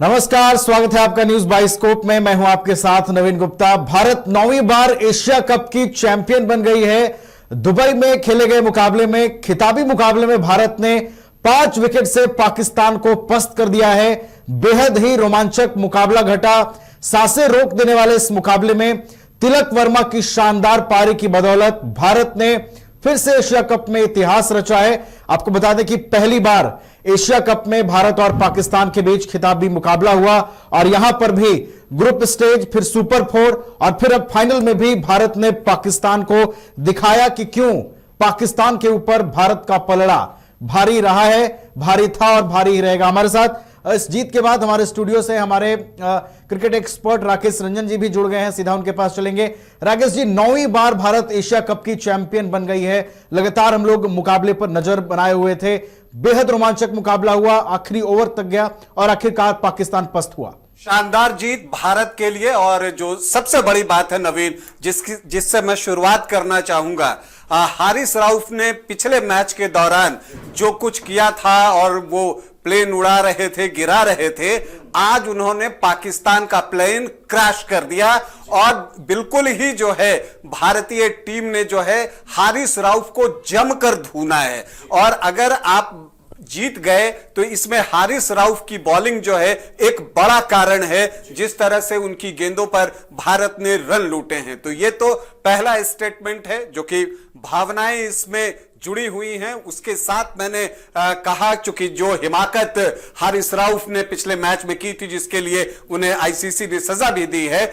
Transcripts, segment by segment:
नमस्कार, स्वागत है आपका न्यूज बाइस्कोप में। मैं हूं आपके साथ नवीन गुप्ता। भारत 9वीं बार एशिया कप की चैंपियन बन गई है। दुबई में खेले गए मुकाबले में, खिताबी मुकाबले में भारत ने 5 विकेट से पाकिस्तान को पस्त कर दिया है। बेहद ही रोमांचक मुकाबला घटा। सांसें रोक देने वाले इस मुकाबले में तिलक वर्मा की शानदार पारी की बदौलत भारत ने फिर से एशिया कप में इतिहास रचा है। आपको बता दें कि पहली बार एशिया कप में भारत और पाकिस्तान के बीच खिताबी मुकाबला हुआ और यहां पर भी ग्रुप स्टेज, फिर सुपर 4 और फिर अब फाइनल में भी भारत ने पाकिस्तान को दिखाया कि क्यों पाकिस्तान के ऊपर भारत का पलड़ा भारी रहा है, भारी था और भारी ही रहेगा। हमारे साथ इस जीत के बाद हमारे स्टूडियो से हमारे क्रिकेट एक्सपर्ट राकेश रंजन जी भी जुड़ गए हैं। सीधा उनके पास चलेंगे। राकेश जी, 9वीं बार भारत एशिया कप की चैंपियन बन गई है। लगातार हम लोग मुकाबले पर नजर बनाए हुए थे। बेहद रोमांचक मुकाबला हुआ, आखिरी ओवर तक गया और आखिरकार पाकिस्तान पस्त हुआ। शानदार जीत भारत के लिए। और जो सबसे बड़ी बात है नवीन, जिससे मैं शुरुआत करना चाहूंगा, हारिस राउफ ने पिछले मैच के दौरान जो कुछ किया था और वो प्लेन उड़ा रहे थे, गिरा रहे थे, आज उन्होंने पाकिस्तान का प्लेन क्रैश कर दिया। और बिल्कुल ही जो है भारतीय टीम ने जो है हारिस राउफ को जमकर धुना है। और अगर आप जीत गए तो इसमें हारिस राउफ की बॉलिंग जो है एक बड़ा कारण है। जिस तरह से उनकी गेंदों पर भारत ने रन लूटे हैं, तो ये तो पहला स्टेटमेंट है जो कि भावनाएं इसमें जुड़ी हुई हैं। उसके साथ मैंने कहा, चूंकि जो हिमाकत हारिस राउफ ने पिछले मैच में की थी, जिसके लिए उन्हें आईसीसी ने सजा भी दी है,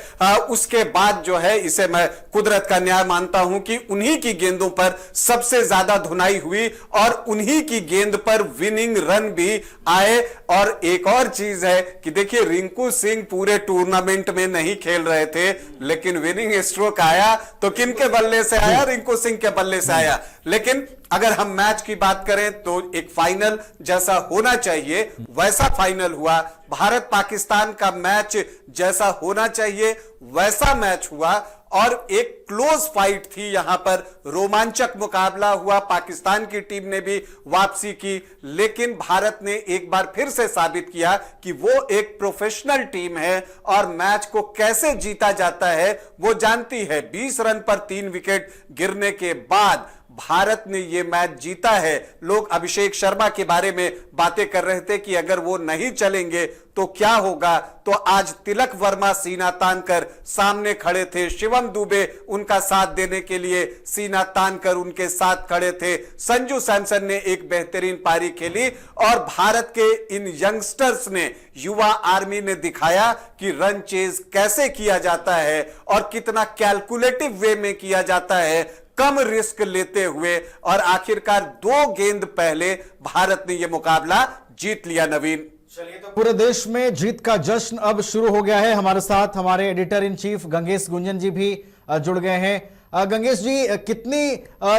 उसके बाद जो है इसे मैं कुदरत का न्याय मानता हूं कि उन्हीं की गेंदों पर सबसे ज्यादा धुनाई हुई और उन्हीं की गेंद पर विनिंग रन भी आए। और एक और चीज है कि देखिए, रिंकू सिंह पूरे टूर्नामेंट में नहीं खेल रहे थे, लेकिन विनिंग स्ट्रोक आया तो किनके बल्ले से आया? रिंकू सिंह के बल्ले से आया। लेकिन अगर हम मैच की बात करें तो एक फाइनल जैसा होना चाहिए वैसा फाइनल हुआ। भारत पाकिस्तान का मैच जैसा होना चाहिए वैसा मैच हुआ और एक क्लोज फाइट थी। यहां पर रोमांचक मुकाबला हुआ। पाकिस्तान की टीम ने भी वापसी की, लेकिन भारत ने एक बार फिर से साबित किया कि वो एक प्रोफेशनल टीम है और मैच को कैसे जीता जाता है वो जानती है। 20 रन पर 3 विकेट गिरने के बाद भारत ने यह मैच जीता है। लोग अभिषेक शर्मा के बारे में बातें कर रहे थे कि अगर वो नहीं चलेंगे तो क्या होगा, तो आज तिलक वर्मा सीना तान कर सामने खड़े थे। शिवम दुबे उनका साथ देने के लिए सीना तान कर उनके साथ खड़े थे। संजू सैमसन ने एक बेहतरीन पारी खेली और भारत के इन यंगस्टर्स ने, युवा आर्मी ने दिखाया कि रन चेज कैसे किया जाता है और कितना कैलकुलेटिव वे में किया जाता है, कम रिस्क लेते हुए। और आखिरकार 2 गेंद पहले भारत ने यह मुकाबला जीत लिया। नवीन, चलिए, तो पूरे देश में जीत का जश्न अब शुरू हो गया है। हमारे साथ हमारे editor in chief Gangesh Gunjan ji भी जुड़ गए हैं। गंगेश जी, कितनी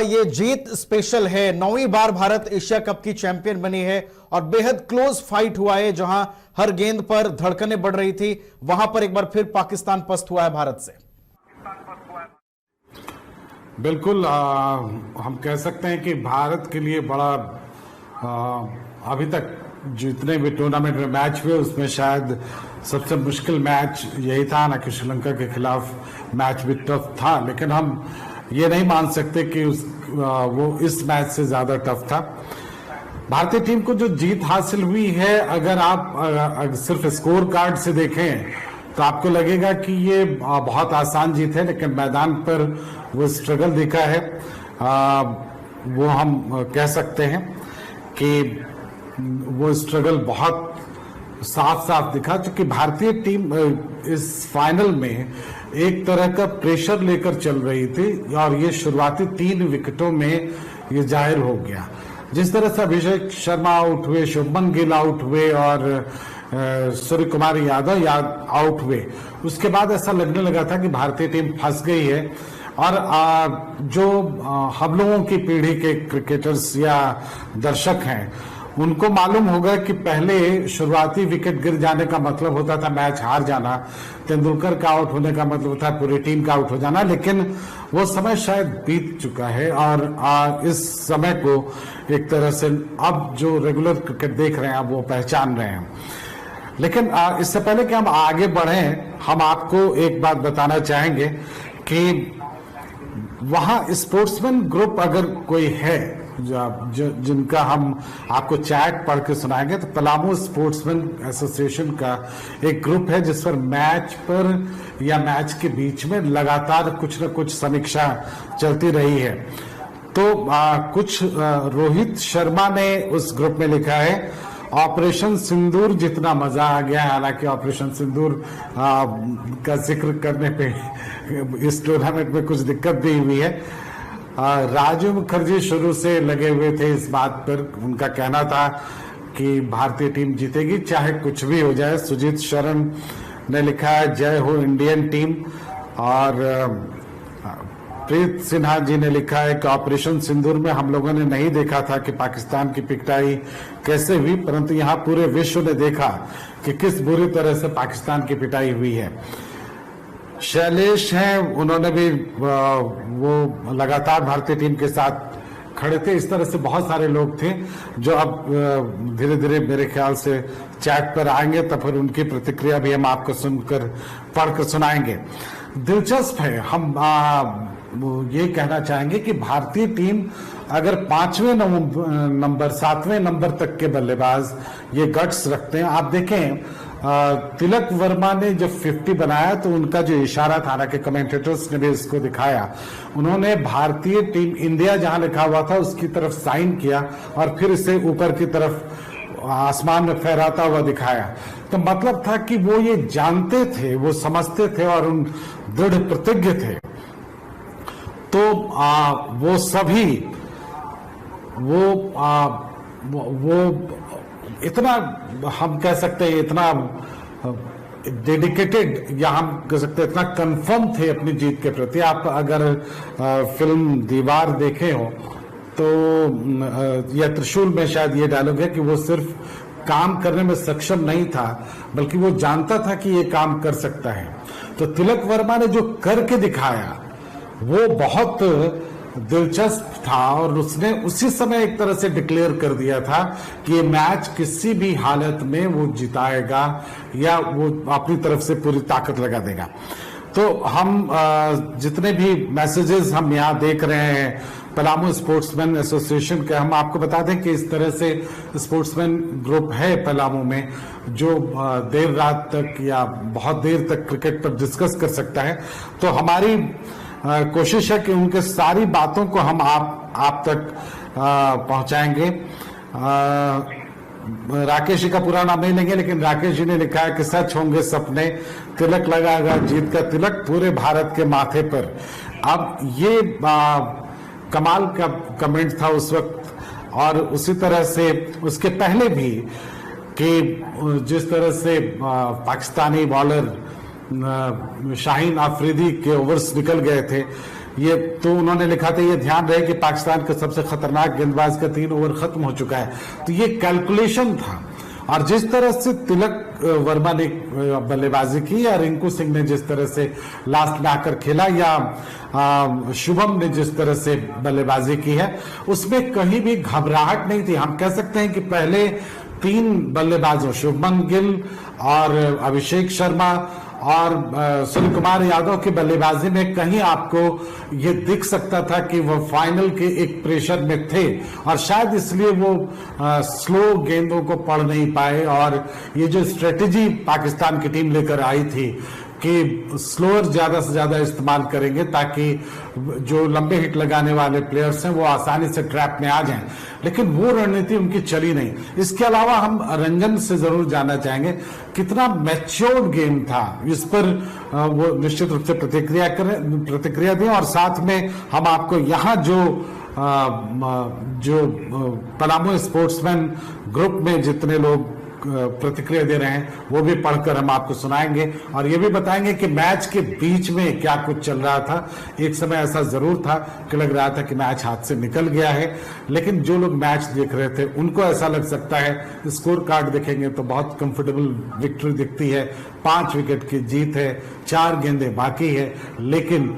ये जीत स्पेशल है? 9वीं बार भारत एशिया कप की चैंपियन बनी है और बेहद क्लोज फाइट हुआ है। जहां हर गेंद पर धड़कनें बढ़ रही थी, वहां पर एक बार फिर पाकिस्तान पस्त हुआ है भारत से। बिल्कुल, हम कह सकते हैं कि भारत के लिए बड़ा अभी तक जितने भी टूर्नामेंट में मैच हुए उसमें शायद सबसे मुश्किल मैच यही था। ना कि श्रीलंका के खिलाफ मैच भी टफ था, लेकिन हम ये नहीं मान सकते कि वो इस मैच से ज्यादा टफ था। भारतीय टीम को जो जीत हासिल हुई है, अगर आप सिर्फ स्कोर कार्ड से देखें तो आपको लगेगा कि ये बहुत आसान जीत है, लेकिन मैदान पर वो स्ट्रगल दिखा है। वो हम कह सकते हैं कि वो स्ट्रगल बहुत साफ साफ दिखा, क्योंकि भारतीय टीम इस फाइनल में एक तरह का प्रेशर लेकर चल रही थी और ये शुरुआती 3 विकेटों में ये जाहिर हो गया। जिस तरह से अभिषेक शर्मा आउट हुए, शुभमन गिल आउट हुए और सूर्य कुमार यादव आउट हुए, उसके बाद ऐसा लगने लगा था कि भारतीय टीम फंस गई है। और जो हम लोगों की पीढ़ी के क्रिकेटर्स या दर्शक हैं, उनको मालूम होगा कि पहले शुरुआती विकेट गिर जाने का मतलब होता था मैच हार जाना, तेंदुलकर का आउट होने का मतलब होता है पूरी टीम का आउट हो जाना, लेकिन वो समय शायद बीत चुका है। और इस समय को एक तरह से अब जो रेगुलर क्रिकेट देख रहे हैं अब वो पहचान रहे हैं। लेकिन इससे पहले कि हम आगे बढ़ें, हम आपको एक बात बताना चाहेंगे कि वहां स्पोर्ट्समैन ग्रुप अगर कोई है जिनका हम आपको चैट पढ़ के सुनाएंगे, तो पलामू स्पोर्ट्समैन एसोसिएशन का एक ग्रुप है जिस पर मैच पर या मैच के बीच में लगातार कुछ न कुछ समीक्षा चलती रही है। तो कुछ रोहित शर्मा ने उस ग्रुप में लिखा है, ऑपरेशन सिंदूर जितना मजा आ गया। हालांकि ऑपरेशन सिंदूर का जिक्र करने पे इस टूर्नामेंट में कुछ दिक्कत भी हुई है। राजू मुखर्जी शुरू से लगे हुए थे इस बात पर, उनका कहना था कि भारतीय टीम जीतेगी चाहे कुछ भी हो जाए। सुजीत शरण ने लिखा है, जय हो इंडियन टीम। और प्रीत सिन्हा जी ने लिखा है कि ऑपरेशन सिंदूर में हम लोगों ने नहीं देखा था कि पाकिस्तान की पिटाई कैसे हुई, परंतु यहाँ पूरे विश्व ने देखा कि किस बुरी तरह से पाकिस्तान की पिटाई हुई है। शैलेश हैं, उन्होंने भी वो लगातार भारतीय टीम के साथ खड़े थे। इस तरह से बहुत सारे लोग थे जो अब धीरे धीरे मेरे ख्याल से चैट पर आएंगे, तो फिर उनकी प्रतिक्रिया भी हम आपको सुनकर पढ़कर सुनाएंगे। दिलचस्प है, हम ये कहना चाहेंगे कि भारतीय टीम अगर 5वें नंबर 7वें नंबर तक के बल्लेबाज ये गट्स रखते हैं। आप देखें, तिलक वर्मा ने जब 50 बनाया तो उनका जो इशारा था ना, कि कमेंटेटर्स ने भी इसको दिखाया, उन्होंने भारतीय टीम इंडिया जहां लिखा हुआ था उसकी तरफ साइन किया और फिर इसे ऊपर की तरफ आसमान में फहराता हुआ दिखाया। तो मतलब था कि वो ये जानते थे, वो समझते थे और उन दृढ़ प्रतिज्ञ थे। तो वो सभी वो इतना, हम कह सकते हैं इतना डेडिकेटेड, या हम कह सकते हैं इतना कंफर्म थे अपनी जीत के प्रति। आप अगर फिल्म दीवार देखे हो तो या त्रिशूल में शायद ये डायलॉग है कि वो सिर्फ काम करने में सक्षम नहीं था, बल्कि वो जानता था कि ये काम कर सकता है। तो तिलक वर्मा ने जो करके दिखाया वो बहुत दिलचस्प था, और उसने उसी समय एक तरह से डिक्लेयर कर दिया था कि ये मैच किसी भी हालत में वो जिताएगा या वो अपनी तरफ से पूरी ताकत लगा देगा। तो हम जितने भी मैसेजेस हम यहाँ देख रहे हैं पलामू स्पोर्ट्समैन एसोसिएशन के, हम आपको बता दें कि इस तरह से स्पोर्ट्समैन ग्रुप है पलामू में जो देर रात तक या बहुत देर तक क्रिकेट पर डिस्कस कर सकता है। तो हमारी कोशिश है कि उनके सारी बातों को हम आप तक पहुंचाएंगे। राकेश जी का पूरा नाम नहीं लेंगे, लेकिन राकेश जी ने लिखा है कि सच होंगे सपने, तिलक लगाएगा जीत का तिलक पूरे भारत के माथे पर। अब ये कमाल का कमेंट था उस वक्त, और उसी तरह से उसके पहले भी कि जिस तरह से पाकिस्तानी बॉलर शाहीन आफरीदी के ओवर्स निकल गए थे, ये तो उन्होंने लिखा था, ये ध्यान रहे कि पाकिस्तान के सबसे खतरनाक गेंदबाज का 3 ओवर खत्म हो चुका है। तो ये कैलकुलेशन था। और जिस तरह से तिलक वर्मा ने बल्लेबाजी की, या रिंकू सिंह ने जिस तरह से लास्ट में आकर खेला, या शुभम ने जिस तरह से बल्लेबाजी की है, उसमें कहीं भी घबराहट नहीं थी। हम कह सकते हैं कि पहले 3 बल्लेबाजों शुभमन गिल और अभिषेक शर्मा और सूर्य कुमार यादव की बल्लेबाजी में कहीं आपको ये दिख सकता था कि वो फाइनल के एक प्रेशर में थे, और शायद इसलिए वो स्लो गेंदों को पढ़ नहीं पाए। और ये जो स्ट्रेटेजी पाकिस्तान की टीम लेकर आई थी कि स्लोअर ज्यादा से ज्यादा इस्तेमाल करेंगे ताकि जो लंबे हिट लगाने वाले प्लेयर्स हैं वो आसानी से ट्रैप में आ जाएं, लेकिन वो रणनीति उनकी चली नहीं। इसके अलावा हम रंजन से जरूर जानना चाहेंगे कितना मैच्योर्ड गेम था, इस पर वो निश्चित रूप से प्रतिक्रिया दें। और साथ में हम आपको यहाँ जो पलामू स्पोर्ट्समैन ग्रुप में जितने लोग प्रतिक्रिया दे रहे हैं वो भी पढ़कर हम आपको सुनाएंगे, और ये भी बताएंगे कि मैच के बीच में क्या कुछ चल रहा था। एक समय ऐसा जरूर था कि लग रहा था कि मैच हाथ से निकल गया है, लेकिन जो लोग मैच देख रहे थे उनको ऐसा लग सकता है। स्कोर कार्ड देखेंगे तो बहुत कंफर्टेबल विक्ट्री दिखती है, 5 विकेट की जीत है, 4 गेंदें बाकी है, लेकिन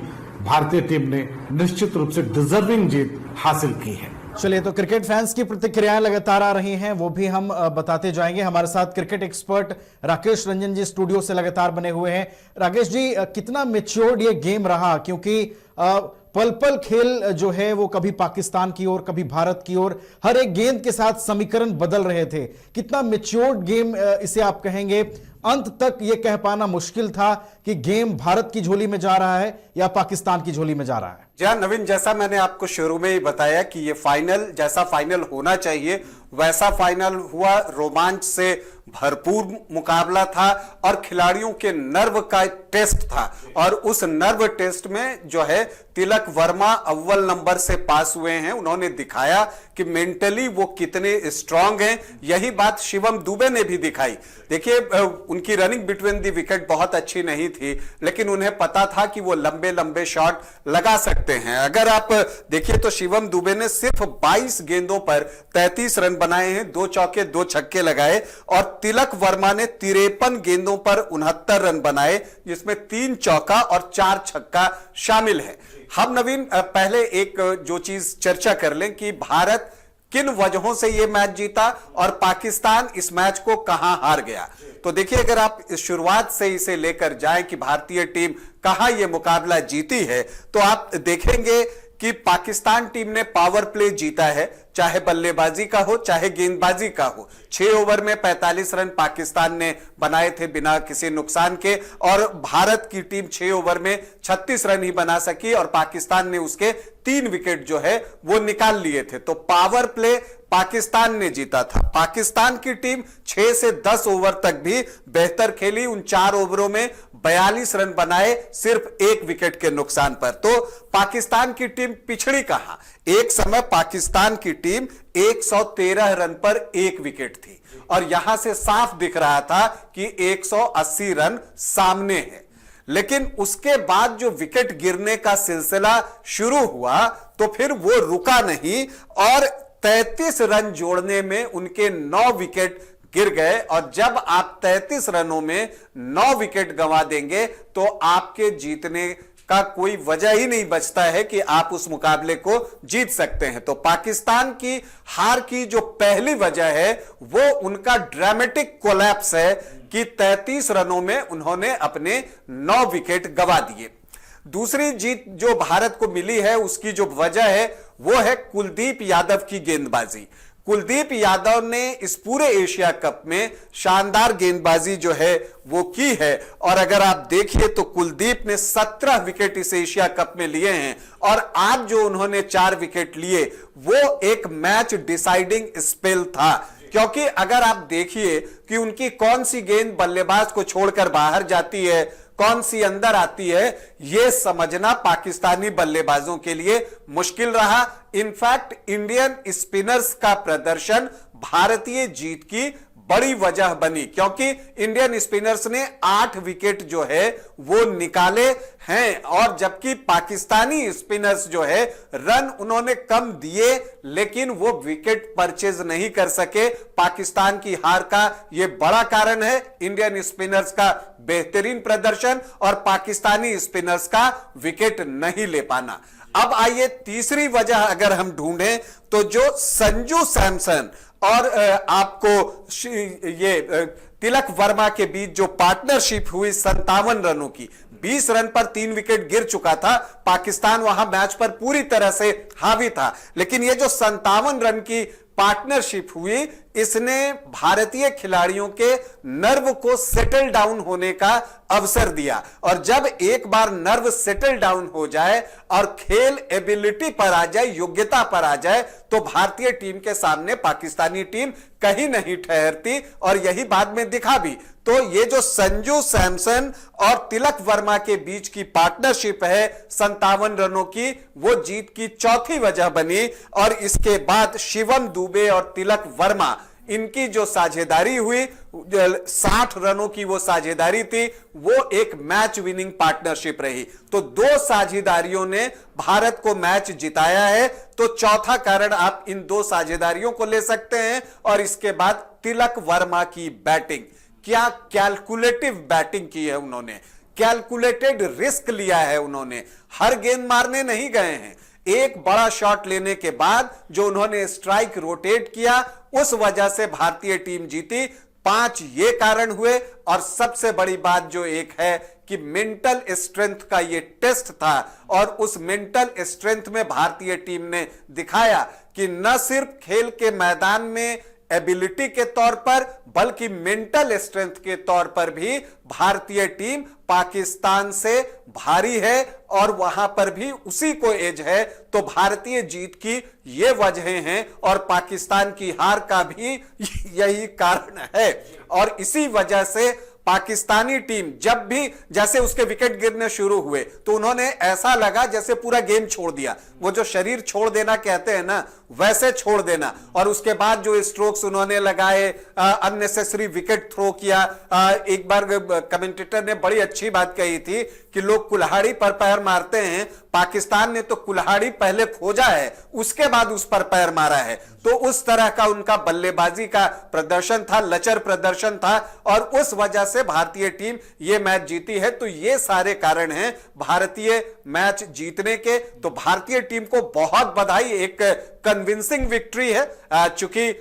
भारतीय टीम ने निश्चित रूप से डिजर्विंग जीत हासिल की है। चलिए, तो क्रिकेट फैंस की प्रतिक्रियाएं लगातार आ रही हैं, वो भी हम बताते जाएंगे। हमारे साथ क्रिकेट एक्सपर्ट राकेश रंजन जी स्टूडियो से लगातार बने हुए हैं। राकेश जी, कितना मैच्योर्ड ये गेम रहा, क्योंकि पल पल खेल जो है वो कभी पाकिस्तान की ओर कभी भारत की ओर, हर एक गेंद के साथ समीकरण बदल रहे थे। कितना मैच्योर्ड गेम इसे आप कहेंगे? अंत तक ये कह पाना मुश्किल था कि गेम भारत की झोली में जा रहा है या पाकिस्तान की झोली में जा रहा है। जी नवीन, जैसा मैंने आपको शुरू में ही बताया कि ये फाइनल जैसा फाइनल होना चाहिए वैसा फाइनल हुआ। रोमांच से भरपूर मुकाबला था और खिलाड़ियों के नर्व का टेस्ट था, और उस नर्व टेस्ट में जो है तिलक वर्मा अव्वल नंबर से पास हुए हैं। उन्होंने दिखाया कि मेंटली वो कितने स्ट्रांग हैं। यही बात शिवम दुबे ने भी दिखाई। देखिए, उनकी रनिंग बिटवीन द विकेट बहुत अच्छी नहीं थी, लेकिन उन्हें पता था कि वो लंबे लंबे शॉट लगा सकते हैं। अगर आप देखिए तो शिवम दुबे ने सिर्फ 22 गेंदों पर 33 रन बनाए हैं, 2 चौके 2 छक्के लगाए, और तिलक वर्मा ने 53 गेंदों पर 69 रन बनाए, जिसमें 3 चौका और 4 छक्का शामिल है। हम नवीन पहले एक जो चीज चर्चा कर लें कि भारत किन वजहों से यह मैच जीता और पाकिस्तान इस मैच को कहां हार गया। तो देखिए, अगर आप शुरुआत से इसे लेकर जाएं कि भारतीय टीम कहां यह मुकाबला जीती है, तो आप देखेंगे कि पाकिस्तान टीम ने पावर प्ले जीता है, चाहे बल्लेबाजी का हो चाहे गेंदबाजी का हो। 6 ओवर में 45 रन पाकिस्तान ने बनाए थे बिना किसी नुकसान के, और भारत की टीम 6 ओवर में 36 रन ही बना सकी और पाकिस्तान ने उसके 3 विकेट जो है वो निकाल लिए थे। तो पावर प्ले पाकिस्तान ने जीता था। पाकिस्तान की टीम 6 से 10 ओवर तक भी बेहतर खेली। उन 4 ओवरों में 42 रन बनाए, सिर्फ 1 विकेट के नुकसान पर। तो पाकिस्तान की टीम पिछड़ी कहां? एक समय पाकिस्तान की टीम 113 रन पर 1 विकेट थी, और यहां से साफ दिख रहा था कि 180 रन सामने है। लेकिन उसके बाद जो विकेट गिरने का सिलसिला शुरू हुआ तो फिर वो रुका नहीं, और 33 रन जोड़ने में उनके 9 विकेट गिर गए। और जब आप 33 रनों में 9 विकेट गंवा देंगे तो आपके जीतने का कोई वजह ही नहीं बचता है कि आप उस मुकाबले को जीत सकते हैं। तो पाकिस्तान की हार की जो पहली वजह है वो उनका ड्रामेटिक कोलैप्स है कि 33 रनों में उन्होंने अपने 9 विकेट गंवा दिए। दूसरी जीत जो भारत को मिली है उसकी जो वजह है वो है कुलदीप यादव की गेंदबाजी। कुलदीप यादव ने इस पूरे एशिया कप में शानदार गेंदबाजी जो है वो की है, और अगर आप देखिए तो कुलदीप ने 17 विकेट इस एशिया कप में लिए हैं, और आज जो उन्होंने 4 विकेट लिए वो एक मैच डिसाइडिंग स्पेल था। क्योंकि अगर आप देखिए कि उनकी कौन सी गेंद बल्लेबाज को छोड़कर बाहर जाती है, कौन सी अंदर आती है, यह समझना पाकिस्तानी बल्लेबाजों के लिए मुश्किल रहा। इनफैक्ट इंडियन स्पिनर्स का प्रदर्शन भारतीय जीत की बड़ी वजह बनी, क्योंकि इंडियन स्पिनर्स ने 8 विकेट जो है वो निकाले हैं, और जबकि पाकिस्तानी स्पिनर्स जो है रन उन्होंने कम दिए लेकिन वो विकेट परचेज नहीं कर सके। पाकिस्तान की हार का यह बड़ा कारण है इंडियन स्पिनर्स का बेहतरीन प्रदर्शन और पाकिस्तानी स्पिनर्स का विकेट नहीं ले पाना। अब आइए तीसरी वजह अगर हम ढूंढें तो जो संजू सैमसन और आपको ये तिलक वर्मा के बीच जो पार्टनरशिप हुई 57 रनों की, 20 रन पर 3 विकेट गिर चुका था, पाकिस्तान वहां मैच पर पूरी तरह से हावी था, लेकिन ये जो 57 रन की पार्टनरशिप हुई इसने भारतीय खिलाड़ियों के नर्व को सेटल डाउन होने का अवसर दिया। और जब एक बार नर्व सेटल डाउन हो जाए और खेल एबिलिटी पर आ जाए, योग्यता पर आ जाए, तो भारतीय टीम के सामने पाकिस्तानी टीम कहीं नहीं ठहरती, और यही बाद में दिखा भी। तो ये जो संजू सैमसन और तिलक वर्मा के बीच की पार्टनरशिप है 57 रनों की, वो जीत की चौथी वजह बनी। और इसके बाद शिवम दुबे और तिलक वर्मा इनकी जो साझेदारी हुई, 60 रनों की वो साझेदारी थी, वो एक मैच विनिंग पार्टनरशिप रही। तो 2 साझेदारियों ने भारत को मैच जिताया है। तो चौथा कारण आप इन 2 साझेदारियों को ले सकते हैं। और इसके बाद तिलक वर्मा की बैटिंग, क्या कैलकुलेटिव बैटिंग की है उन्होंने, कैलकुलेटेड रिस्क लिया है उन्होंने, हर गेंद मारने नहीं गए हैं। एक बड़ा शॉट लेने के बाद जो उन्होंने स्ट्राइक रोटेट किया, उस वजह से भारतीय टीम जीती। 5 ये कारण हुए, और सबसे बड़ी बात जो एक है कि मेंटल स्ट्रेंथ का ये टेस्ट था, और उस मेंटल स्ट्रेंथ में भारतीय टीम ने दिखाया कि न सिर्फ खेल के मैदान में एबिलिटी के तौर पर, बल्कि मेंटल स्ट्रेंथ के तौर पर भी भारतीय टीम पाकिस्तान से भारी है, और वहां पर भी उसी को एज है। तो भारतीय जीत की ये वजहें हैं, और पाकिस्तान की हार का भी यही कारण है। और इसी वजह से पाकिस्तानी टीम जब भी, जैसे उसके विकेट गिरने शुरू हुए तो उन्होंने ऐसा लगा जैसे पूरा गेम छोड़ दिया, वो जो शरीर छोड़ देना कहते हैं ना, वैसे छोड़ देना। और उसके बाद जो स्ट्रोक्स उन्होंने लगाए, अननेसेसरी विकेट थ्रो किया। एक बार कमेंटेटर ने बड़ी अच्छी बात कही थी कि लोग कुल्हाड़ी पर पैर मारते हैं, पाकिस्तान ने तो कुल्हाड़ी पहले खोजा है, उसके बाद उस पर पैर मारा है। तो उस तरह का उनका बल्लेबाजी का प्रदर्शन था, लचर प्रदर्शन था, और उस वजह से भारतीय टीम ये मैच जीती है। तो ये सारे कारण हैं भारतीय मैच जीतने के। तो भारतीय टीम को बहुत बधाई, एक कन्विंसिंग विक्ट्री है। चूंकि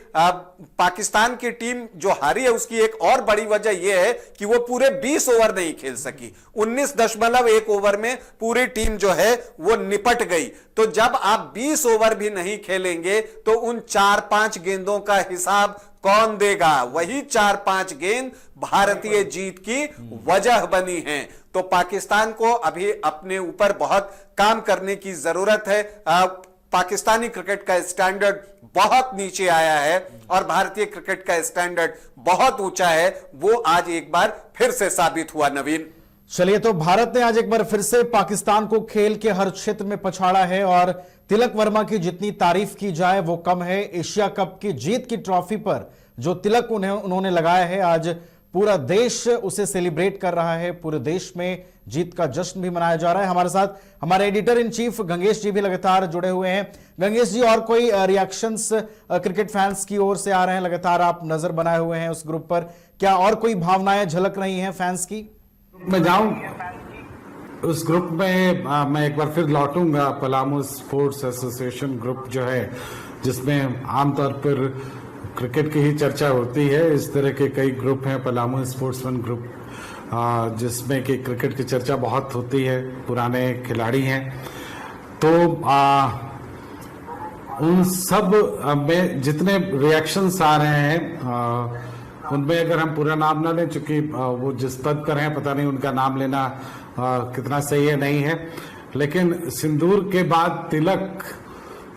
पाकिस्तान की टीम जो हारी है उसकी एक और बड़ी वजह यह है कि वो पूरे 20 ओवर नहीं खेल सकी, 19.1 ओवर में पूरी टीम जो है वो निपट गई। तो जब आप 20 ओवर भी नहीं खेलेंगे तो उन 4-5 गेंदों का हिसाब कौन देगा? वही 4-5 गेंद भारतीय जीत की वजह बनी है। तो पाकिस्तान को अभी अपने ऊपर बहुत काम करने की जरूरत है। पाकिस्तानी क्रिकेट का स्टैंडर्ड बहुत नीचे आया है और भारतीय क्रिकेट का स्टैंडर्ड बहुत ऊंचा है। वो आज एक बार फिर से साबित हुआ। नवीन, चलिए, तो भारत ने आज एक बार फिर से पाकिस्तान को खेल के हर क्षेत्र में पछाड़ा है, और तिलक वर्मा की जितनी तारीफ की जाए वो कम है। एशिया कप की जीत की ट्रॉफी पर जो तिलक उन्होंने लगाया है, आज पूरा देश उसे सेलिब्रेट कर रहा है। पूरे देश में जीत का जश्न भी मनाया जा रहा है। हमारे साथ हमारे एडिटर इन चीफ गंगेश जी भी लगातार जुड़े हुए हैं। गंगेश जी, और कोई रिएक्शंस क्रिकेट फैंस की ओर से आ रहे हैं? लगातार आप नजर बनाए हुए हैं उस ग्रुप पर, क्या और कोई भावनाएं झलक रही हैं फैंस की? मैं जाऊं उस ग्रुप में, मैं एक बार फिर लौटूंगा पलामू स्पोर्ट्स एसोसिएशन ग्रुप जो है, जिसमें आमतौर पर क्रिकेट की ही चर्चा होती है। इस तरह के कई ग्रुप हैं, पलामू स्पोर्ट्समैन ग्रुप, जिसमें कि क्रिकेट की चर्चा बहुत होती है, पुराने खिलाड़ी हैं। तो उन सब में जितने रिएक्शंस आ रहे हैं, उनमें अगर हम पूरा नाम ना लें, चूंकि वो जिस पद पर हैं, पता नहीं उनका नाम लेना कितना सही है नहीं है, लेकिन सिंदूर के बाद तिलक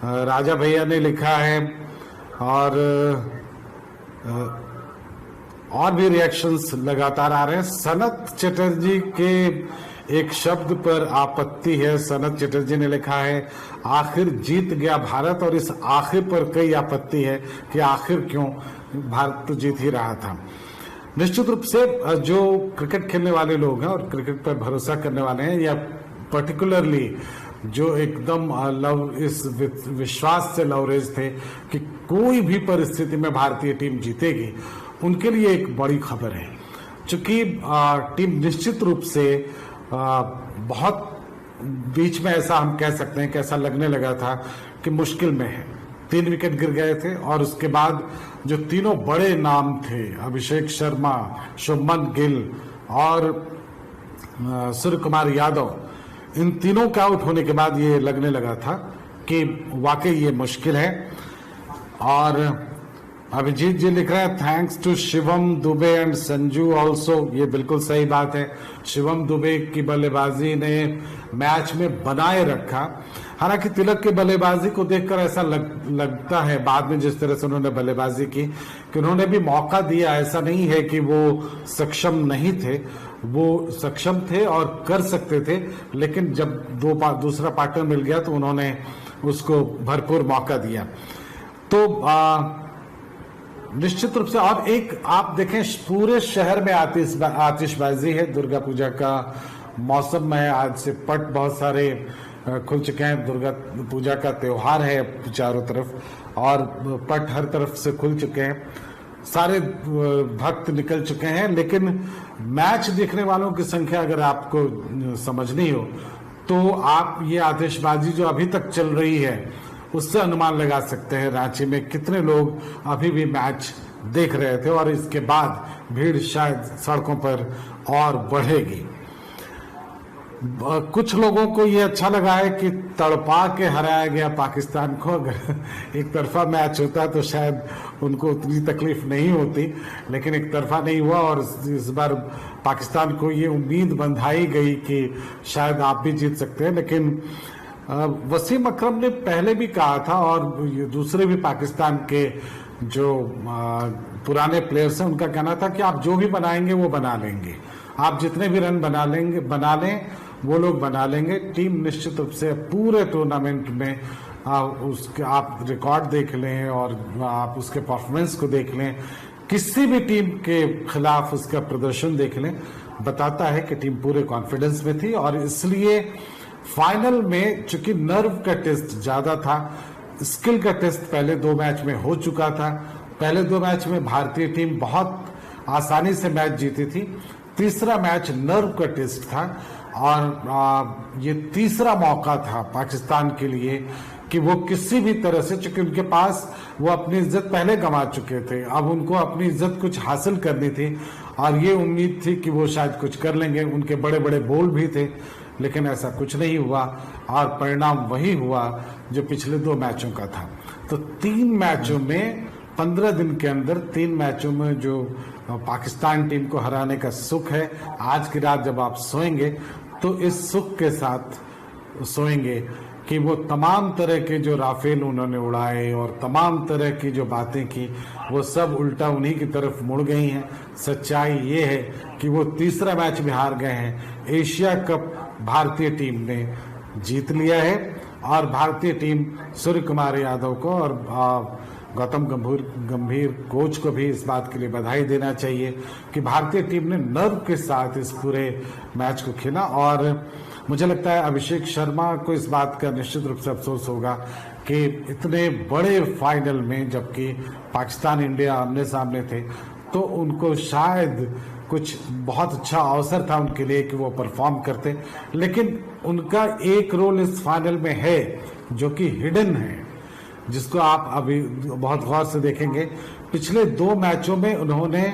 राजा भैया ने लिखा है, और भी रिएक्शंस लगातार आ रहे हैं। सनत चटर्जी के एक शब्द पर आपत्ति है। सनत चटर्जी ने लिखा है, आखिर जीत गया भारत, और इस आखिर पर कई आपत्ति है कि आखिर क्यों, भारत तो जीत ही रहा था। निश्चित रूप से जो क्रिकेट खेलने वाले लोग हैं और क्रिकेट पर भरोसा करने वाले हैं, या पर्टिकुलरली जो एकदम इस विश्वास से लवरेज थे कि कोई भी परिस्थिति में भारतीय टीम जीतेगी, उनके लिए एक बड़ी खबर है। चूंकि टीम निश्चित रूप से बहुत बीच में ऐसा हम कह सकते हैं कि ऐसा लगने लगा था कि मुश्किल में है। 3 विकेट गिर गए थे, और उसके बाद जो तीनों बड़े नाम थे, अभिषेक शर्मा, शुभमन गिल और सूर्य कुमार यादव, इन तीनों के आउट होने के बाद ये लगने लगा था कि वाकई ये मुश्किल है। और अभिजीत जी लिख रहे हैं, thanks to Shivam Dube and Sanju also. ये बिल्कुल सही बात है। शिवम दुबे की बल्लेबाजी ने मैच में बनाए रखा। हालांकि तिलक की बल्लेबाजी को देखकर ऐसा लगता है बाद में, जिस तरह से उन्होंने बल्लेबाजी की, कि उन्होंने भी मौका दिया। ऐसा नहीं है कि वो सक्षम नहीं थे, वो सक्षम थे और कर सकते थे, लेकिन जब दूसरा पार्टनर मिल गया तो उन्होंने उसको भरपूर मौका दिया। तो निश्चित रूप से, और एक आप देखें, पूरे शहर में आतिशबाजी है। दुर्गा पूजा का मौसम है, आज से पट बहुत सारे खुल चुके हैं। दुर्गा पूजा का त्योहार है चारों तरफ, और पट हर तरफ से खुल चुके हैं, सारे भक्त निकल चुके हैं। लेकिन मैच देखने वालों की संख्या अगर आपको समझनी हो तो आप ये आतिशबाजी जो अभी तक चल रही है उससे अनुमान लगा सकते हैं रांची में कितने लोग अभी भी मैच देख रहे थे, और इसके बाद भीड़ शायद सड़कों पर और बढ़ेगी। कुछ लोगों को ये अच्छा लगा है कि तड़पा के हराया गया पाकिस्तान को। अगर एक तरफा मैच होता तो शायद उनको उतनी तकलीफ नहीं होती, लेकिन एक तरफा नहीं हुआ और इस बार पाकिस्तान को ये उम्मीद बंधाई गई कि शायद आप भी जीत सकते हैं। लेकिन वसीम अकरम ने पहले भी कहा था, और दूसरे भी पाकिस्तान के जो पुराने प्लेयर्स हैं उनका कहना था कि आप जो भी बनाएंगे वो बना लेंगे, आप जितने भी रन बना लें वो लोग बना लेंगे। टीम निश्चित रूप से पूरे टूर्नामेंट में उसके आप रिकॉर्ड देख लें और आप उसके परफॉर्मेंस को देख लें, किसी भी टीम के खिलाफ उसका प्रदर्शन देख लें, बताता है कि टीम पूरे कॉन्फिडेंस में थी। और इसलिए फाइनल में चूंकि नर्व का टेस्ट ज्यादा था, स्किल का टेस्ट पहले 2 मैच में हो चुका था। पहले 2 मैच में भारतीय टीम बहुत आसानी से मैच जीती थी। तीसरा मैच नर्व का टेस्ट था, और ये तीसरा मौका था पाकिस्तान के लिए कि वो किसी भी तरह से, चूंकि उनके पास वो अपनी इज्जत पहले गंवा चुके थे, अब उनको अपनी इज्जत कुछ हासिल करनी थी, और ये उम्मीद थी कि वो शायद कुछ कर लेंगे। उनके बड़े बड़े बोल भी थे, लेकिन ऐसा कुछ नहीं हुआ, और परिणाम वही हुआ जो पिछले 2 मैचों का था। तो 3 मैचों में 15 दिन के अंदर 3 मैचों में जो पाकिस्तान टीम को हराने का सुख है, आज की रात जब आप सोएंगे तो इस सुख के साथ सोएंगे कि वो तमाम तरह के जो राफेल उन्होंने उड़ाए और तमाम तरह की जो बातें की, वो सब उल्टा उन्हीं की तरफ मुड़ गई हैं। सच्चाई ये है कि वो तीसरा मैच भी हार गए हैं। एशिया कप भारतीय टीम ने जीत लिया है, और भारतीय टीम सूर्य कुमार यादव को और गौतम गंभीर कोच को भी इस बात के लिए बधाई देना चाहिए कि भारतीय टीम ने नर्व के साथ इस पूरे मैच को खेला। और मुझे लगता है अभिषेक शर्मा को इस बात का निश्चित रूप से अफसोस होगा कि इतने बड़े फाइनल में, जबकि पाकिस्तान इंडिया आमने सामने थे, तो उनको शायद कुछ बहुत अच्छा अवसर था उनके लिए कि वो परफॉर्म करते, लेकिन उनका एक रोल इस फाइनल में है जो कि हिडन है, जिसको आप अभी बहुत गौर से देखेंगे। पिछले 2 मैचों में उन्होंने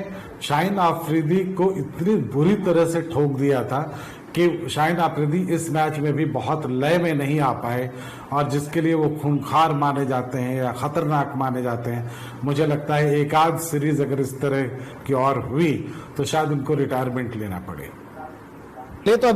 शाहीन आफरीदी को इतनी बुरी तरह से ठोक दिया था कि शाहीन आफरीदी इस मैच में भी बहुत लय में नहीं आ पाए, और जिसके लिए वो खूंखार माने जाते हैं या खतरनाक माने जाते हैं। मुझे लगता है एक आध सीरीज अगर इस तरह की और हुई तो शायद उनको रिटायरमेंट लेना पड़े। ले तो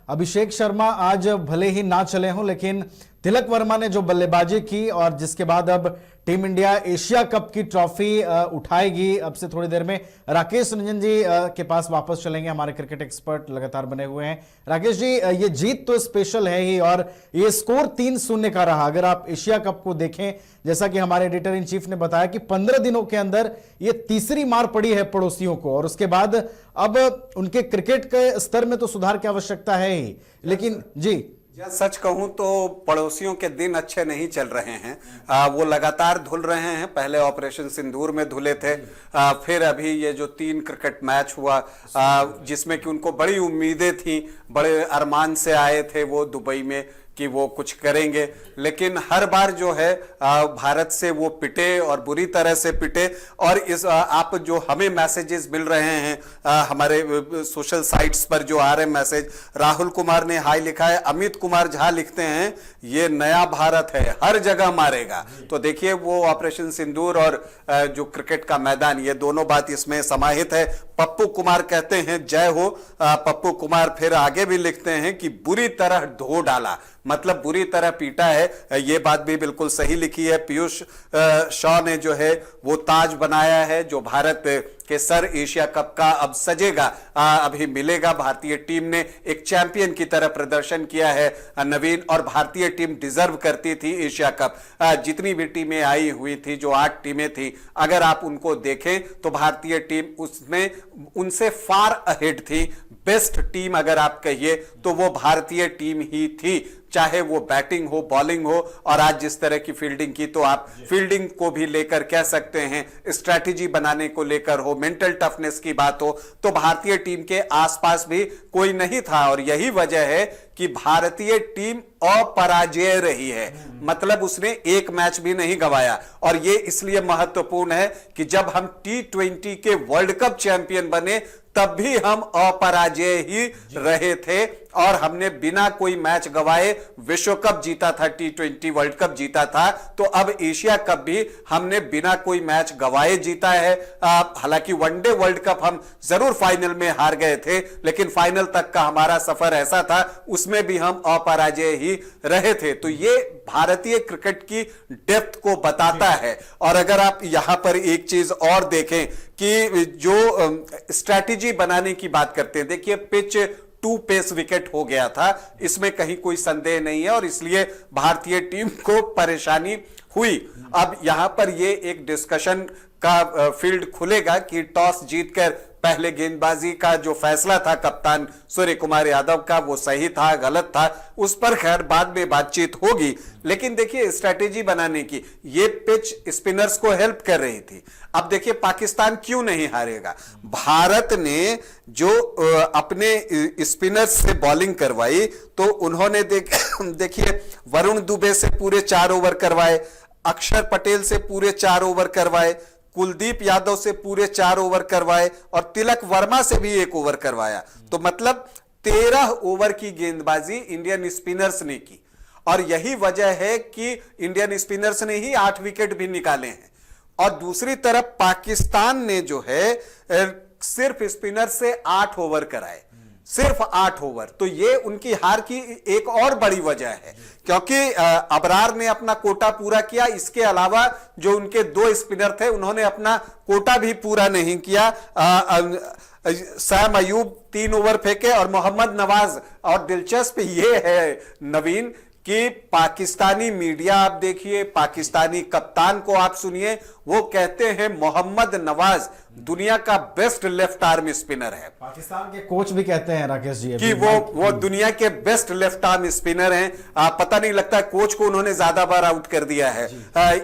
अभिषेक शर्मा आज भले ही ना चले हों, लेकिन तिलक वर्मा ने जो बल्लेबाजी की, और जिसके बाद अब टीम इंडिया एशिया कप की ट्रॉफी उठाएगी। अब से थोड़ी देर में राकेश रंजन जी के पास वापस चलेंगे, हमारे क्रिकेट एक्सपर्ट लगातार बने हुए हैं। राकेश जी, ये जीत तो स्पेशल है ही, और ये स्कोर 3-0 का रहा। अगर आप एशिया कप को देखें, जैसा कि हमारे एडिटर इन चीफ ने बताया कि 15 दिनों के अंदर ये तीसरी मार पड़ी है पड़ोसियों को, और उसके बाद अब उनके क्रिकेट के स्तर में तो सुधार की आवश्यकता है ही, लेकिन जी सच कहूं तो पड़ोसियों के दिन अच्छे नहीं चल रहे हैं। वो लगातार धुल रहे हैं। पहले ऑपरेशन सिंदूर में धुले थे, फिर अभी ये जो 3 क्रिकेट मैच हुआ, जिसमें कि उनको बड़ी उम्मीदें थी, बड़े अरमान से आए थे वो दुबई में कि वो कुछ करेंगे, लेकिन हर बार जो है भारत से वो पिटे और बुरी तरह से पिटे। और इस आप जो हमें मैसेजेस मिल रहे हैं हमारे सोशल साइट्स पर जो आ रहे मैसेज, राहुल कुमार ने हाई लिखा है, अमित कुमार झा लिखते हैं ये नया भारत है, हर जगह मारेगा। तो देखिए वो ऑपरेशन सिंदूर और जो क्रिकेट का मैदान, ये दोनों बात इसमें समाहित है। पप्पू कुमार कहते हैं जय हो। पप्पू कुमार फिर आगे भी लिखते हैं कि बुरी तरह धो डाला, मतलब बुरी तरह पीटा है। ये बात भी बिल्कुल सही लिखी है। पीयूष शॉ ने जो है वो ताज बनाया है जो भारत के सर एशिया कप का अब सजेगा, अभी मिलेगा। भारतीय टीम ने एक चैंपियन की तरह प्रदर्शन किया है नवीन, और भारतीय टीम डिजर्व करती थी एशिया कप। जितनी भी टीमें आई हुई थी, जो 8 टीमें थी, अगर आप उनको देखें तो भारतीय टीम उसमें उनसे फार अहेड थी। बेस्ट टीम अगर आप कहिए तो वो भारतीय टीम ही थी, चाहे वो बैटिंग हो, बॉलिंग हो, और आज जिस तरह की फील्डिंग की, तो आप फील्डिंग को भी लेकर कह सकते हैं, स्ट्रैटेजी बनाने को लेकर हो, मेंटल टफनेस की बात हो, तो भारतीय टीम के आसपास भी कोई नहीं था। और यही वजह है कि भारतीय टीम अपराजेय रही है, मतलब उसने एक मैच भी नहीं गंवाया। और यह इसलिए महत्वपूर्ण है कि जब हम T20 के वर्ल्ड कप चैंपियन बने तब भी हम अपराजेय ही रहे थे और हमने बिना कोई मैच गंवाए विश्व कप जीता था, T20 वर्ल्ड कप जीता था। तो अब एशिया कप भी हमने बिना कोई मैच गंवाए जीता है। हालांकि वनडे वर्ल्ड कप हम जरूर फाइनल में हार गए थे, लेकिन फाइनल तक का हमारा सफर ऐसा था, उसमें भी हम अपराजेय ही रहे थे। तो ये भारतीय क्रिकेट की डेप्थ को बताता है। और अगर आप यहां पर एक चीज और देखें कि जो स्ट्रैटेजी बनाने की बात करते हैं, देखिए पिच 2 पेस विकेट हो गया था, इसमें कहीं कोई संदेह नहीं है और इसलिए भारतीय टीम को परेशानी हुई। अब यहां पर ये एक डिस्कशन का फील्ड खुलेगा कि टॉस जीतकर पहले गेंदबाजी का जो फैसला था कप्तान सूर्य कुमार यादव का, वो सही था गलत था, उस पर खैर बाद में बातचीत होगी। लेकिन देखिए स्ट्रैटेजी बनाने की ये पिच स्पिनर्स को हेल्प कर रही थी। अब देखिए पाकिस्तान क्यों नहीं हारेगा। भारत ने जो अपने स्पिनर्स से बॉलिंग करवाई तो उन्होंने देखिए वरुण दुबे से पूरे 4 ओवर करवाए, अक्षर पटेल से पूरे 4 ओवर करवाए, कुलदीप यादव से पूरे 4 ओवर करवाए और तिलक वर्मा से भी 1 ओवर करवाया। तो मतलब 13 ओवर की गेंदबाजी इंडियन स्पिनर्स ने की और यही वजह है कि इंडियन स्पिनर्स ने ही 8 विकेट भी निकाले हैं। और दूसरी तरफ पाकिस्तान ने जो है सिर्फ स्पिनर से 8 ओवर कराए, सिर्फ 8 ओवर। तो ये उनकी हार की एक और बड़ी वजह है, क्योंकि अबरार ने अपना कोटा पूरा किया, इसके अलावा जो उनके 2 स्पिनर थे उन्होंने अपना कोटा भी पूरा नहीं किया। सैम अयूब 3 ओवर फेंके और मोहम्मद नवाज। और दिलचस्प ये है नवीन कि पाकिस्तानी मीडिया आप देखिए, पाकिस्तानी कप्तान को आप सुनिए, वो कहते हैं मोहम्मद नवाज दुनिया का बेस्ट लेफ्ट आर्म स्पिनर है। पाकिस्तान के कोच भी कहते हैं राकेश जी कि वो दुनिया के बेस्ट लेफ्ट आर्म स्पिनर हैं। पता नहीं लगता कोच को उन्होंने ज्यादा बार आउट कर दिया है,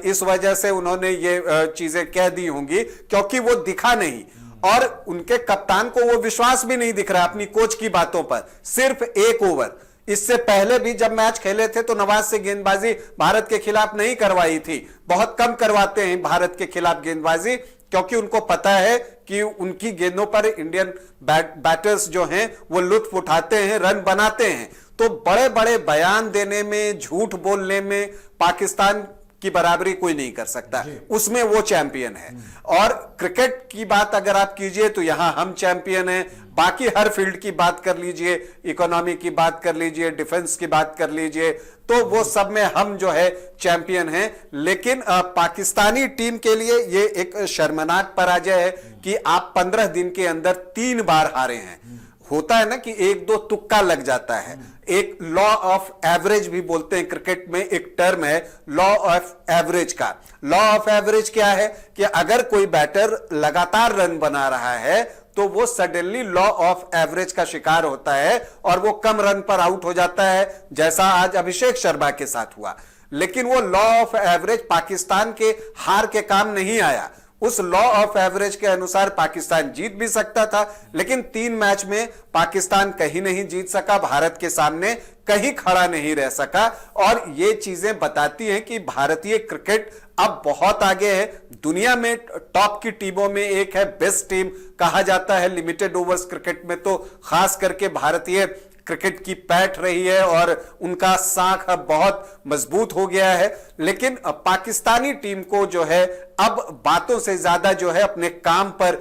इस वजह से उन्होंने ये चीजें कह दी होंगी, क्योंकि वो दिखा नहीं और उनके कप्तान को वो विश्वास भी नहीं दिख रहा अपनी कोच की बातों पर। सिर्फ 1 ओवर, इससे पहले भी जब मैच खेले थे तो नवाज से गेंदबाजी भारत के खिलाफ नहीं करवाई थी। बहुत कम करवाते हैं भारत के खिलाफ गेंदबाजी, क्योंकि उनको पता है कि उनकी गेंदों पर इंडियन बैटर्स जो हैं वो लुत्फ उठाते हैं, रन बनाते हैं। तो बड़े बड़े बयान देने में, झूठ बोलने में पाकिस्तान की बराबरी कोई नहीं कर सकता, उसमें वो चैंपियन है। और क्रिकेट की बात अगर आप कीजिए तो यहां हम चैंपियन हैं। बाकी हर फील्ड की बात कर लीजिए, इकोनॉमी की बात कर लीजिए, डिफेंस की बात कर लीजिए, तो वो सब में हम जो है चैंपियन हैं। लेकिन पाकिस्तानी टीम के लिए ये एक शर्मनाक पराजय है कि आप 15 दिन के अंदर 3 बार हारे हैं। होता है ना कि 1-2 तुक्का लग जाता है। एक लॉ ऑफ एवरेज भी बोलते हैं क्रिकेट में, एक टर्म है लॉ ऑफ एवरेज का। लॉ ऑफ एवरेज क्या है कि अगर कोई बैटर लगातार रन बना रहा है तो वो सडनली लॉ ऑफ एवरेज का शिकार होता है और वो कम रन पर आउट हो जाता है, जैसा आज अभिषेक शर्मा के साथ हुआ। लेकिन वो लॉ ऑफ एवरेज पाकिस्तान के हार के काम नहीं आया। उस लॉ ऑफ एवरेज के अनुसार पाकिस्तान जीत भी सकता था, लेकिन 3 मैच में पाकिस्तान कहीं नहीं जीत सका, भारत के सामने कहीं खड़ा नहीं रह सका। और ये चीजें बताती हैं कि भारतीय क्रिकेट अब बहुत आगे है, दुनिया में टॉप की टीमों में एक है, बेस्ट टीम कहा जाता है। लिमिटेड ओवर्स क्रिकेट में तो खास करके भारतीय क्रिकेट की पैठ रही है और उनका साख अब बहुत मजबूत हो गया है। लेकिन पाकिस्तानी टीम को जो है अब बातों से ज्यादा जो है अपने काम पर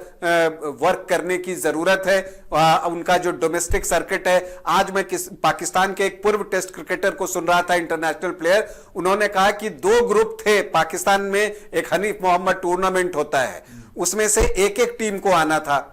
वर्क करने की जरूरत है। उनका जो डोमेस्टिक सर्किट है, आज मैं पाकिस्तान के एक पूर्व टेस्ट क्रिकेटर को सुन रहा था, इंटरनेशनल प्लेयर, उन्होंने कहा कि 2 ग्रुप थे पाकिस्तान में, एक हनीफ मोहम्मद टूर्नामेंट होता है, उसमें से एक टीम को आना था।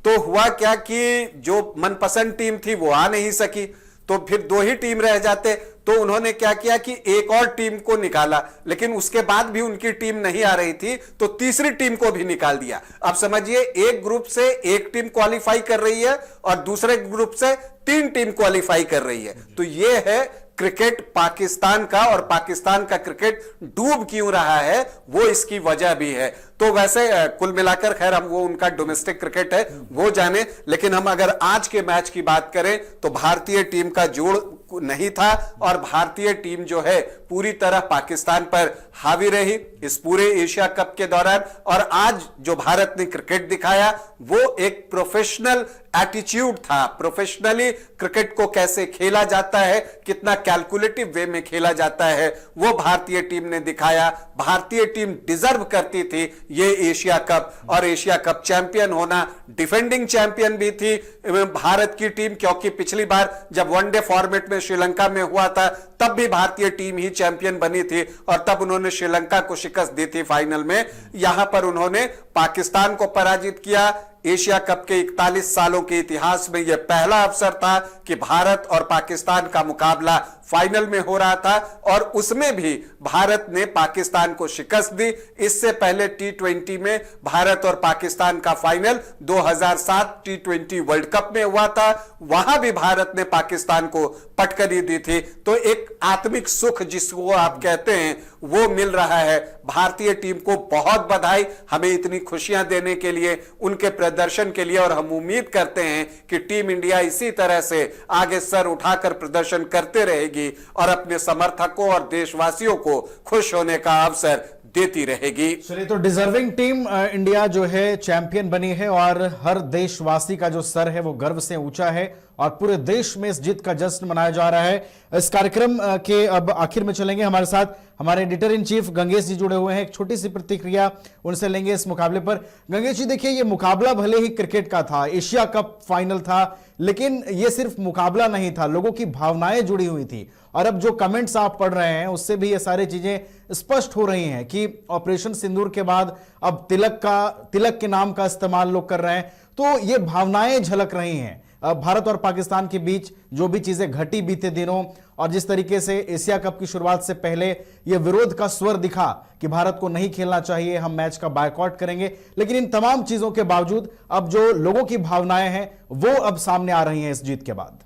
तो हुआ क्या कि जो मनपसंद टीम थी वो आ नहीं सकी, तो फिर 2 ही टीम रह जाते। तो उन्होंने क्या किया कि एक और टीम को निकाला, लेकिन उसके बाद भी उनकी टीम नहीं आ रही थी तो तीसरी टीम को भी निकाल दिया। अब समझिए, एक ग्रुप से एक टीम क्वालिफाई कर रही है और दूसरे ग्रुप से 3 टीम क्वालिफाई कर रही है। तो यह है क्रिकेट पाकिस्तान का और पाकिस्तान का क्रिकेट डूब क्यों रहा है वो इसकी वजह भी है। तो वैसे कुल मिलाकर खैर हम वो उनका डोमेस्टिक क्रिकेट है वो जाने, लेकिन हम अगर आज के मैच की बात करें तो भारतीय टीम का जोड़ नहीं था और भारतीय टीम जो है पूरी तरह पाकिस्तान पर हावी रही इस पूरे एशिया कप के दौरान। और आज जो भारत ने क्रिकेट दिखाया वो एक प्रोफेशनल एटीट्यूड था, प्रोफेशनली क्रिकेट को कैसे खेला जाता है, कितना कैलकुलेटिव वे में खेला जाता है वो भारतीय टीम ने दिखाया। भारतीय टीम डिजर्व करती थी ये एशिया कप और एशिया कप चैंपियन होना, डिफेंडिंग चैंपियन भी थी भारत की टीम, क्योंकि पिछली बार जब वनडे फॉर्मेट में श्रीलंका में हुआ था तब भी भारतीय टीम ही चैंपियन बनी थी और तब उन्होंने श्रीलंका को शिकस्त दी थी फाइनल में। यहां पर उन्होंने पाकिस्तान को पराजित किया। एशिया कप के 41 सालों के इतिहास में यह पहला अवसर था कि भारत और पाकिस्तान का मुकाबला फाइनल में हो रहा था और उसमें भी भारत ने पाकिस्तान को शिकस्त दी। इससे पहले T20 में भारत और पाकिस्तान का फाइनल 2007 T20 वर्ल्ड कप में हुआ था, वहां भी भारत ने पाकिस्तान को पटकनी दी थी। तो एक आत्मिक सुख जिसको आप कहते हैं वो मिल रहा है। भारतीय टीम को बहुत बधाई हमें इतनी खुशियां देने के लिए, उनके प्रदर्शन के लिए, और हम उम्मीद करते हैं कि टीम इंडिया इसी तरह से आगे सर उठाकर प्रदर्शन करते रहेगी और अपने समर्थकों और देशवासियों को खुश होने का अवसर देती रहेगी। चलिए, तो डिजर्विंग टीम इंडिया जो है चैंपियन बनी है और हर देशवासी का जो सर है वो गर्व से ऊंचा है और पूरे देश में इस जीत का जश्न मनाया जा रहा है। इस कार्यक्रम के अब आखिर में चलेंगे, हमारे साथ हमारे एडिटर इन चीफ गंगेश जी जुड़े हुए हैं। एक छोटी सी प्रतिक्रिया उनसे लेंगे इस मुकाबले पर। गंगेश जी, देखिए, ये मुकाबला भले ही क्रिकेट का था, एशिया कप फाइनल था, लेकिन ये सिर्फ मुकाबला नहीं था, लोगों की भावनाएं जुड़ी हुई थी। और अब जो कमेंट्स आप पढ़ रहे हैं उससे भी ये सारी चीजें स्पष्ट हो रही हैं कि ऑपरेशन सिंदूर के बाद अब तिलक के नाम का इस्तेमाल लोग कर रहे हैं। तो ये भावनाएं झलक रही हैं भारत और पाकिस्तान के बीच, जो भी चीजें घटी बीते दिनों, और जिस तरीके से एशिया कप की शुरुआत से पहले यह विरोध का स्वर दिखा कि भारत को नहीं खेलना चाहिए, हम मैच का बायकॉट करेंगे। लेकिन इन तमाम चीजों के बावजूद अब जो लोगों की भावनाएं हैं वो अब सामने आ रही हैं इस जीत के बाद।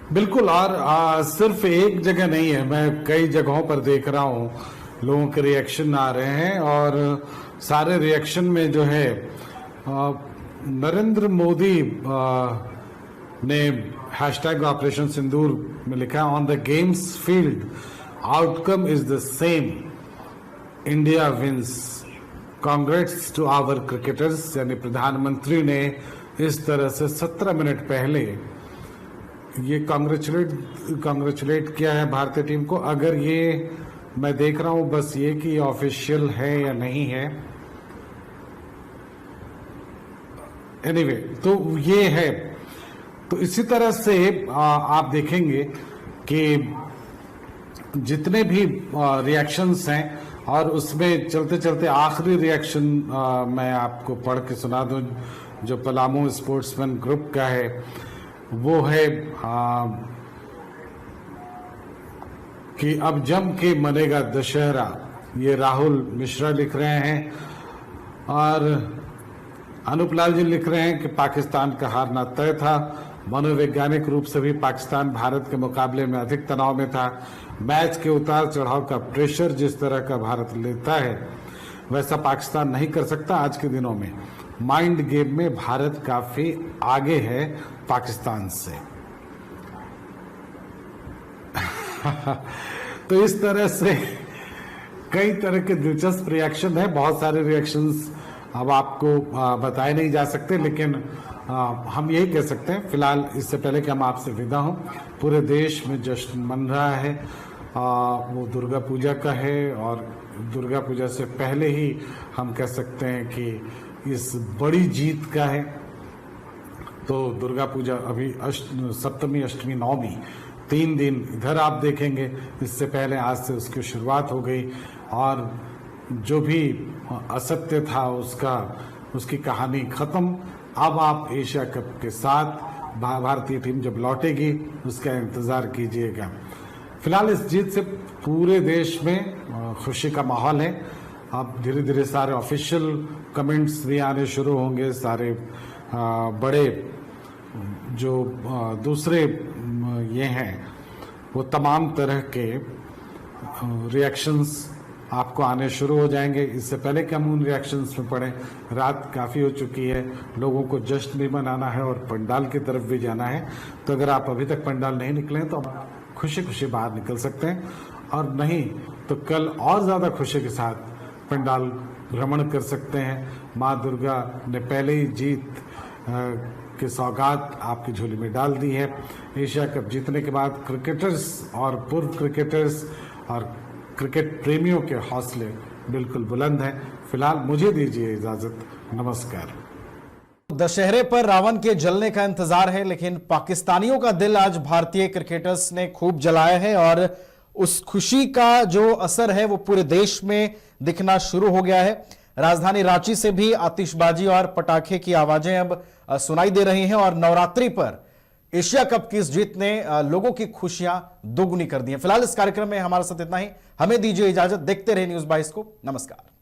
बिल्कुल, और सिर्फ एक जगह नहीं है, मैं कई जगहों पर देख रहा हूं लोगों के रिएक्शन आ रहे हैं और सारे रिएक्शन में जो है नरेंद्र मोदी ने हैशटैग ऑपरेशन सिंदूर में लिखा, on the games field outcome is the same, India wins, congrats to our cricketers. यानी प्रधानमंत्री ने इस तरह से 17 मिनट पहले ये कांग्रेचुलेट किया है भारतीय टीम को। अगर ये मैं देख रहा हूं बस ये कि ऑफिशियल है या नहीं है, एनीवे, तो ये है। तो इसी तरह से आप देखेंगे कि जितने भी रिएक्शंस हैं, और उसमें चलते चलते आखिरी रिएक्शन मैं आपको पढ़ के सुना दूं जो पलामू स्पोर्ट्समैन ग्रुप का है। वो है कि अब जम के मनेगा दशहरा, ये राहुल मिश्रा लिख रहे हैं। और अनूप लाल जी लिख रहे हैं कि पाकिस्तान का हारना तय था, मनोवैज्ञानिक रूप से भी पाकिस्तान भारत के मुकाबले में अधिक तनाव में था। मैच के उतार चढ़ाव का प्रेशर जिस तरह का भारत लेता है वैसा पाकिस्तान नहीं कर सकता आज के दिनों में। माइंड गेम में भारत काफी आगे है पाकिस्तान से। तो इस तरह से कई तरह के दिलचस्प रिएक्शन है, बहुत सारे रिएक्शंस अब आपको बताए नहीं जा सकते, लेकिन हम यही कह सकते हैं फिलहाल, इससे पहले कि हम आपसे विदा हों, पूरे देश में जश्न मन रहा है। वो दुर्गा पूजा का है और दुर्गा पूजा से पहले ही हम कह सकते हैं कि इस बड़ी जीत का है। तो दुर्गा पूजा अभी सप्तमी, अष्टमी, नवमी 3 दिन इधर आप देखेंगे। इससे पहले आज से उसकी शुरुआत हो गई और जो भी असत्य था उसकी कहानी खत्म। अब आप एशिया कप के साथ भारतीय टीम जब लौटेगी उसका इंतजार कीजिएगा। फिलहाल इस जीत से पूरे देश में खुशी का माहौल है। अब धीरे धीरे सारे ऑफिशियल कमेंट्स भी आने शुरू होंगे, सारे बड़े जो दूसरे ये हैं वो तमाम तरह के रिएक्शंस आपको आने शुरू हो जाएंगे। इससे पहले कि हम उन रिएक्शंस में पड़े, रात काफ़ी हो चुकी है, लोगों को जश्न भी मनाना है और पंडाल की तरफ भी जाना है। तो अगर आप अभी तक पंडाल नहीं निकले तो आप खुशी खुशी बाहर निकल सकते हैं, और नहीं तो कल और ज़्यादा खुशी के साथ पंडाल भ्रमण कर सकते हैं। माँ दुर्गा ने पहले ही जीत की सौगात आपकी झोली में डाल दी है। एशिया कप जीतने के बाद क्रिकेटर्स और पूर्व क्रिकेटर्स और क्रिकेट प्रेमियों के हौसले बिल्कुल बुलंद हैं। फिलहाल मुझे दीजिए इजाजत, नमस्कार। दशहरे पर रावण के जलने का इंतजार है, लेकिन पाकिस्तानियों का दिल आज भारतीय क्रिकेटर्स ने खूब जलाया है और उस खुशी का जो असर है वो पूरे देश में दिखना शुरू हो गया है। राजधानी रांची से भी आतिशबाजी और पटाखे की आवाजें अब सुनाई दे रही हैं और नवरात्रि पर एशिया कप की इस जीत ने लोगों की खुशियां दोगुनी कर दी हैं। फिलहाल इस कार्यक्रम में हमारे साथ इतना ही। हमें दीजिए इजाजत। देखते रहे न्यूज़ बाइस्कोप। नमस्कार।